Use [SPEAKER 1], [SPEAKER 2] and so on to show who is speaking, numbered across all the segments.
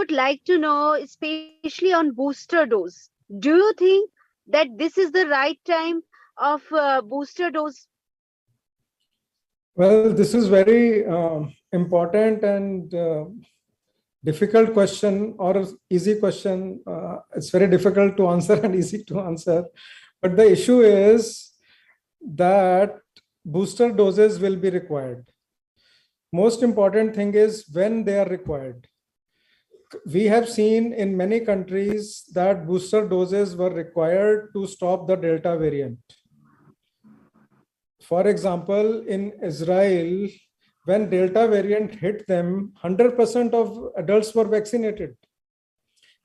[SPEAKER 1] would like to know, especially on booster dose. Do you think that this is the right time of booster dose?
[SPEAKER 2] Well, this is very important and difficult question or easy question. It's very difficult to answer and easy to answer. But the issue is that booster doses will be required. Most important thing is when they are required. We have seen in many countries that booster doses were required to stop the Delta variant. For example, in Israel, when Delta variant hit them, 100% of adults were vaccinated.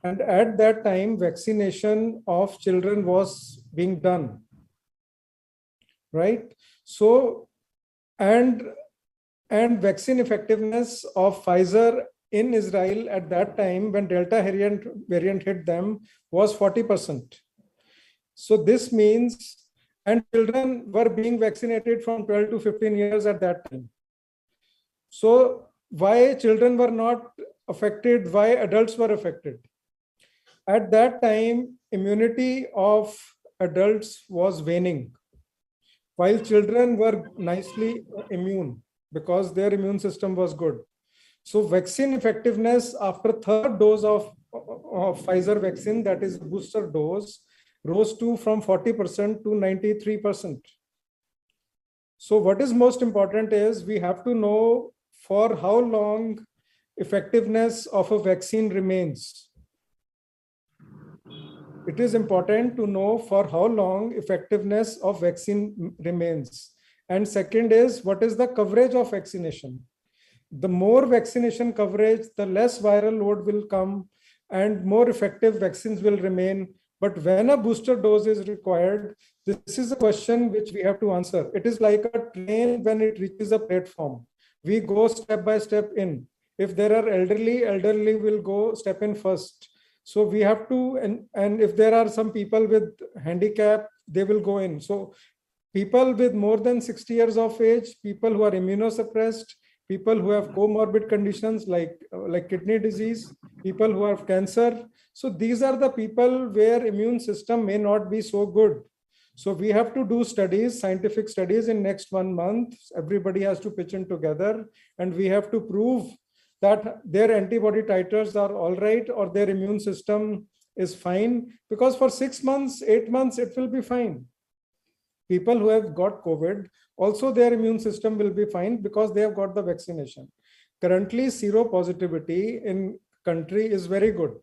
[SPEAKER 2] And at that time, vaccination of children was being done. Right? So, and vaccine effectiveness of Pfizer in Israel at that time when Delta variant hit them was 40%. So this means, and children were being vaccinated from 12 to 15 years at that time. So why children were not affected, why adults were affected? At that time, immunity of adults was waning, while children were nicely immune because their immune system was good. So vaccine effectiveness after third dose of Pfizer vaccine, that is booster dose, rose to from 40% to 93%. So what is most important is we have to know for how long effectiveness of a vaccine remains. It is important to know for how long effectiveness of vaccine remains. And second is, what is the coverage of vaccination? The more vaccination coverage, the less viral load will come and more effective vaccines will remain. But when a booster dose is required, this is a question which we have to answer. It is like a train when it reaches a platform. We go step by step in. If there are elderly will go step in first. So we have to, and if there are some people with handicap, they will go in. So people with more than 60 years of age, people who are immunosuppressed, people who have comorbid conditions like kidney disease, people who have cancer. So these are the people where immune system may not be so good. So we have to do studies, scientific studies in next 1 month. Everybody has to pitch in together and we have to prove that their antibody titers are all right or their immune system is fine, because for 6 months, 8 months, it will be fine. People who have got COVID, also their immune system will be fine because they have got the vaccination. Currently, seropositivity in country is very good.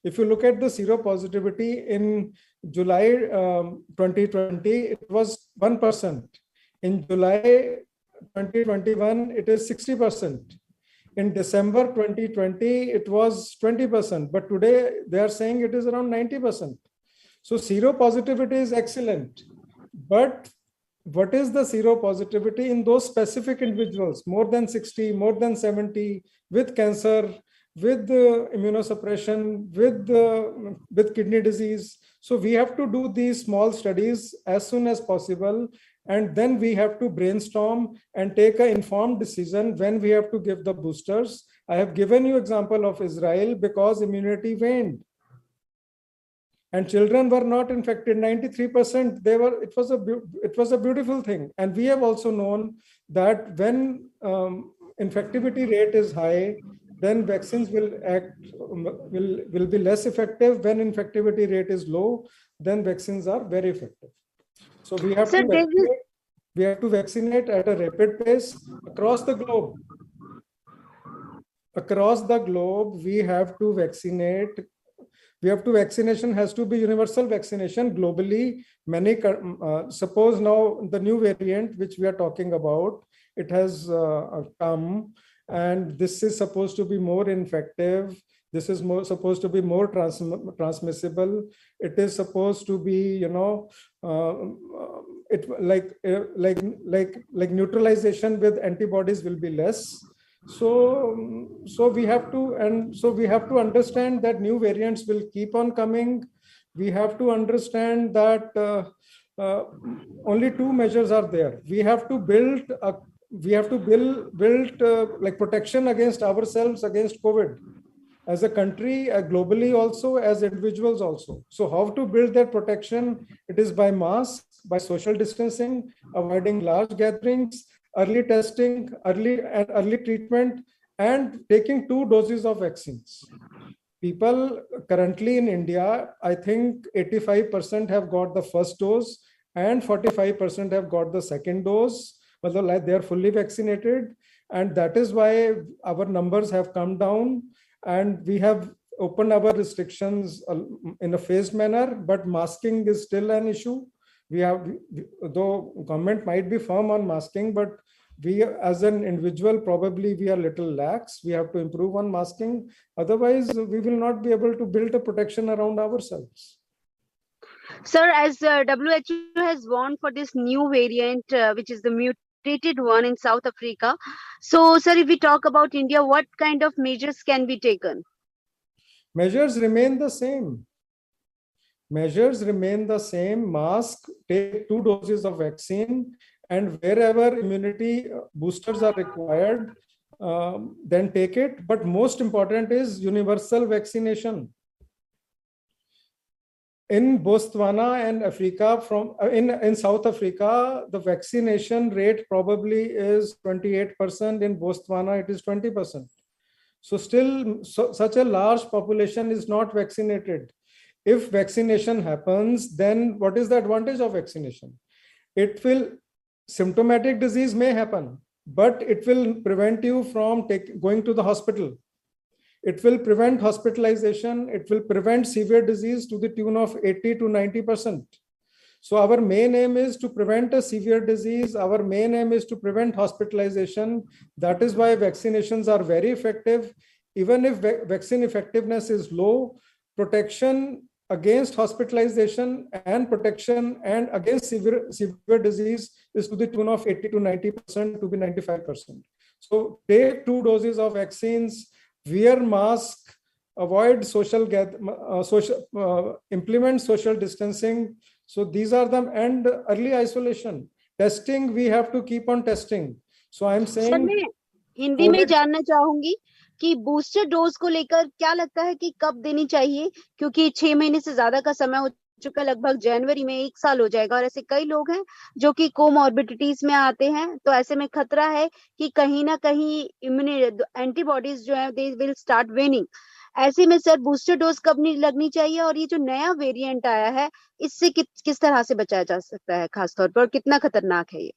[SPEAKER 2] If you look at the seropositivity in July 2020, it was 1%. In July 2021, it is 60%. In December 2020, it was 20%, but today they are saying it is around 90%. So seropositivity is excellent. But what is the seropositivity in those specific individuals, more than 60, more than 70, with cancer, with immunosuppression, with kidney disease? So we have to do these small studies as soon as possible. And then we have to brainstorm and take an informed decision when we have to give the boosters. I have given you example of Israel because immunity waned. And children were not infected, 93%. It was a beautiful thing. And we have also known that when infectivity rate is high, then vaccines will be less effective. When infectivity rate is low, then vaccines are very effective. So we have to vaccinate at a rapid pace across the globe. Across the globe, we have to vaccinate. Vaccination has to be universal vaccination globally. Suppose now the new variant, which we are talking about, it has come, and this is supposed to be more infective. This is supposed to be more transmissible. It is supposed to be, like neutralization with antibodies will be less. So we have to understand that new variants will keep on coming. We have to understand that only two measures are there. We have to build like protection against ourselves against COVID. as a country, globally also, as individuals also. So how to build that protection? It is by masks, by social distancing, avoiding large gatherings, early testing, early treatment, and taking 2 doses of vaccines. People currently in India, I think 85% have got the first dose and 45% have got the second dose. Although like they are fully vaccinated, and that is why our numbers have come down, and we have opened our restrictions in a phased manner. But masking is still an issue. We have, though government might be firm on masking, but we as an individual probably we are little lax. We have to improve on masking. Otherwise, we will not be able to build a protection around ourselves.
[SPEAKER 1] Sir, as WHO has warned for this new variant, which is the mutated one in South Africa. So, sir, if we talk about India, what kind of measures can be taken?
[SPEAKER 2] Measures remain the same. Measures remain the same. Mask, take 2 doses of vaccine, and wherever immunity boosters are required, then take it. But most important is universal vaccination. In Botswana and Africa, in South Africa, the vaccination rate probably is 28%. In Botswana, it is 20%. So still, such a large population is not vaccinated. If vaccination happens, then what is the advantage of vaccination? It will, symptomatic disease may happen, but it will prevent you from going to the hospital. It will prevent hospitalization. It will prevent severe disease to the tune of 80 to 90%. So our main aim is to prevent a severe disease. Our main aim is to prevent hospitalization. That is why vaccinations are very effective. Even if vaccine effectiveness is low, protection against hospitalization and protection and against severe disease is to the tune of 80 to 90% to be 95%. So take 2 doses of vaccines, wear mask, avoid implement social distancing. So these are them, and early isolation. Testing, we have to keep on testing. So I'm saying,
[SPEAKER 1] sir मैं हिंदी में जानना चाहूंगी कि booster dose को लेकर क्या लगता है कि कब देनी चाहिए, क्योंकि 6 महीने से ज्यादा का समय हो चुका, लगभग जनवरी में 1 साल हो जाएगा, और ऐसे कई लोग हैं जो कि कोमॉर्बिडिटीज में आते हैं, तो ऐसे में खतरा है कि कहीं ना कहीं एंटीबॉडीज जो है दे विल स्टार्ट वेनिंग। ऐसे में सर बूस्टर डोज कब लगनी चाहिए, और ये जो नया वेरिएंट आया है इससे किस तरह से बचाया जा सकता है खासतौर पर, और कितना खतरनाक है ये?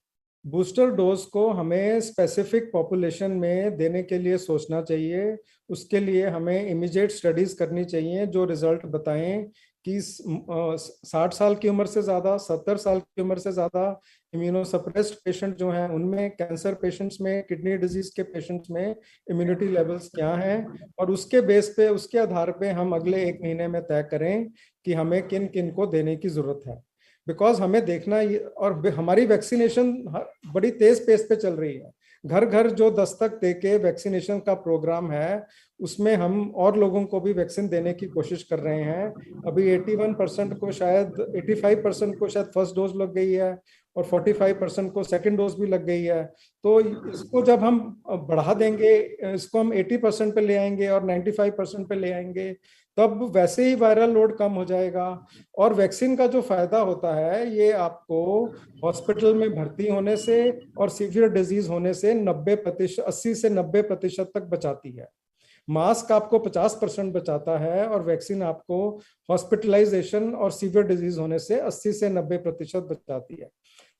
[SPEAKER 2] बूस्टर डोज को हमें स्पेसिफिक पॉपुलेशन में देने के लिए सोचना चाहिए। उसके लिए हमें इमीडिएट स्टडीज करनी चाहिए जो रिजल्ट बताएं कि 60 साल की उम्र से ज़्यादा, 70 साल की उम्र से ज़्यादा इम्यूनोसप्रेस्ड पेशेंट जो हैं उनमें, कैंसर पेशेंट्स में, किडनी डिजीज के पेशेंट्स में इम्यूनिटी लेवल्स क्या हैं, और उसके बेस पे, उसके आधार पे हम अगले 1 महीने में तय करें कि हमें किन किन को देने की ज़रूरत है। बिकॉज हमें देखना, और हमारी वैक्सीनेशन बड़ी तेज पेस पे चल रही है। घर घर जो दस्तक देके वैक्सीनेशन का प्रोग्राम है उसमें हम और लोगों को भी वैक्सीन देने की कोशिश कर रहे हैं। अभी 81% को शायद 85% को शायद फर्स्ट डोज लग गई है और 45% को सेकंड डोज भी लग गई है। तो इसको जब हम बढ़ा देंगे, इसको हम 80% पे ले आएंगे और 95% पे ले आएंगे, तब वैसे ही वायरल लोड कम हो जाएगा। और वैक्सीन का जो फायदा होता है ये आपको हॉस्पिटल में भर्ती होने से और सीवियर डिजीज होने से 80 से 90% तक बचाती है। मास्क आपको 50% बचाता है और वैक्सीन आपको हॉस्पिटलाइजेशन और सीवियर डिजीज होने से 80 से 90% बचाती है।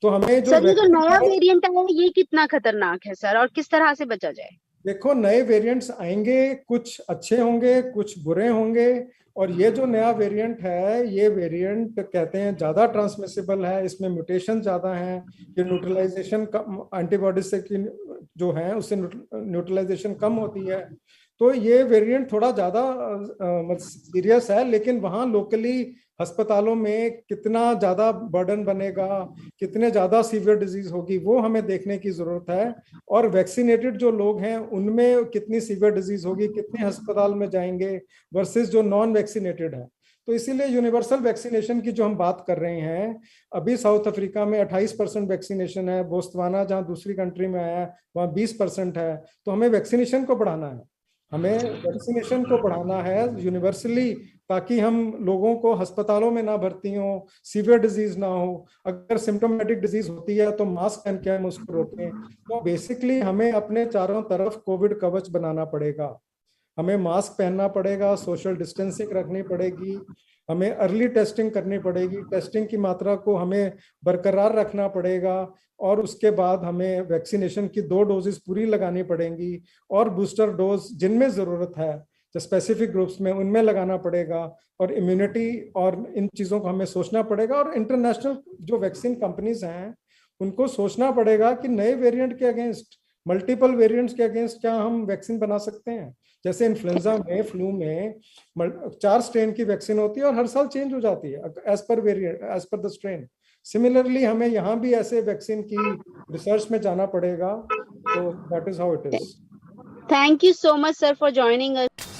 [SPEAKER 2] तो हमें जो
[SPEAKER 1] नया वेरिएंट है ये कितना खतरनाक है सर, और किस तरह से बचा जाए?
[SPEAKER 2] देखो, नए वेरिएंट्स आएंगे, कुछ अच्छे होंगे, कुछ बुरे होंगे। और ये जो नया वेरिएंट है, ये वेरिएंट कहते हैं ज्यादा ट्रांसमिसिबल है, इसमें म्यूटेशन ज्यादा है, ये न्यूट्रलाइजेशन कम, एंटीबॉडी से जो है उससे न्यूट्रलाइजेशन कम होती है। तो ये वेरिएंट थोड़ा ज्यादा सीरियस है, लेकिन वहाँ लोकली अस्पतालों में कितना ज्यादा बर्डन बनेगा, कितने ज्यादा सीवियर डिजीज होगी, वो हमें देखने की जरूरत है। और वैक्सीनेटेड जो लोग हैं उनमें कितनी सीवियर डिजीज होगी, कितने अस्पताल में जाएंगे वर्सेस जो नॉन वैक्सीनेटेड है। तो इसीलिए यूनिवर्सल वैक्सीनेशन की जो हम बात कर रहे हैं, अभी साउथ अफ्रीका में 28% वैक्सीनेशन है, बोत्सवाना जहां दूसरी कंट्री में आया है वहां 20% है। तो हमें वैक्सीनेशन को बढ़ाना है। हमें वैक्सीनेशन को बढ़ाना है यूनिवर्सली, ताकि हम लोगों को अस्पतालों में ना भर्ती हो, सीवियर डिजीज ना हो। अगर सिम्टोमेटिक डिजीज होती है तो मास्क पहन के हम उसको रोकें। तो बेसिकली हमें अपने चारों तरफ कोविड कवच बनाना पड़ेगा। हमें मास्क पहनना पड़ेगा, सोशल डिस्टेंसिंग रखनी पड़ेगी, हमें अर्ली टेस्टिंग करनी पड़ेगी, टेस्टिंग की मात्रा को हमें बरकरार रखना पड़ेगा, और उसके बाद हमें वैक्सीनेशन की 2 डोजेस पूरी लगानी पड़ेंगी, और बूस्टर डोज जिनमें जरूरत है जो स्पेसिफिक ग्रुप्स में उनमें लगाना पड़ेगा, और इम्यूनिटी और इन चीज़ों को हमें सोचना पड़ेगा। और इंटरनेशनल जो वैक्सीन कंपनीज हैं उनको सोचना पड़ेगा कि नए वेरिएंट के अगेंस्ट, मल्टीपल वेरिएंट्स के अगेंस्ट क्या हम वैक्सीन बना सकते हैं। जैसे इन्फ्लुएंजा में, फ्लू में 4 स्ट्रेन की वैक्सीन होती है और हर साल चेंज हो जाती है as per variant, as per the strain. Similarly हमें यहाँ भी ऐसे वैक्सीन की रिसर्च में जाना पड़ेगा। तो that is how it is.
[SPEAKER 1] Thank you so much, sir, for joining us.